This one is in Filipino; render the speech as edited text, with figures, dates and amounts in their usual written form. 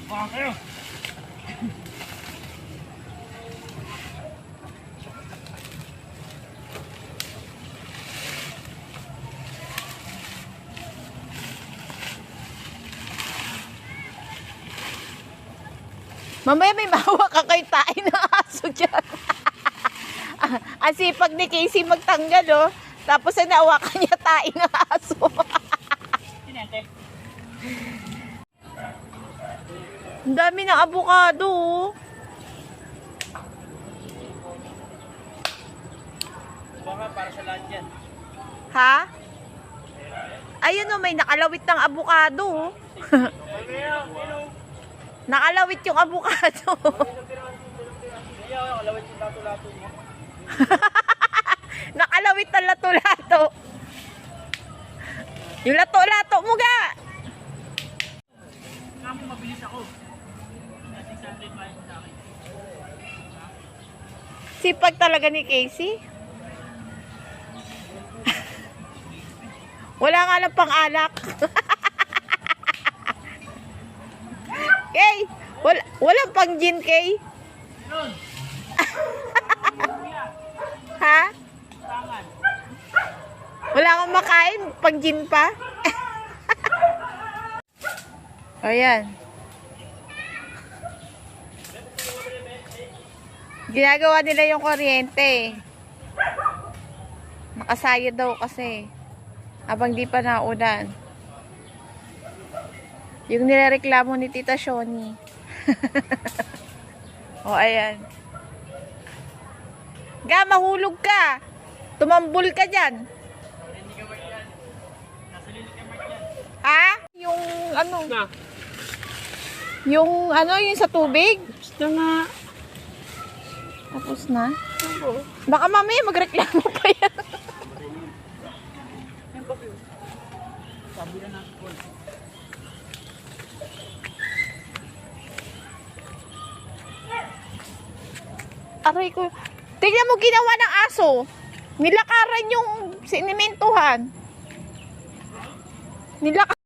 Baka kayo. Mamaya may mahawa ka kay tain ng aso dyan. Ang sipag ni Casey magtanggal, oh. Tapos ay naawakan niya tain ng aso. Tinente. Ang dami ng avocado, oh. Baka para sa lahat yan. Ha? Ayun, oh, may nakalawit ng avocado, oh. Nakalawit yung avocado. Kalawit yung lato-lato mo. Nakalawit ang lato-lato. Yung lato-lato mo ga. Kami mabilis ako. 600 miles sa akin. Sipag talaga ni Casey. Wala nga lang pang-alak. Kay, walang pang gin, Kay. Yun. Ha? Tangan. Wala kang makain, pang gin pa. Ayan. Ginagawa nila yung kuryente. Nakasaya daw kasi. Habang di pa naulan. Yung nirereklamo ni Tita Shoni. O, ayan. Ga, mahulog ka. Tumambul ka dyan. Hindi ka mark yan. Nasa lilit ka mark yan. Ha? Yung ano? Na. Yung ano, yung sa tubig? Gusto nga. Tapos na? Baka mamaya magreklamo pa yan. Sabi na natin po. Aray ko. Tignan mo ginawa ng aso. Nilakaran yung sinimentuhan. Nilakaran.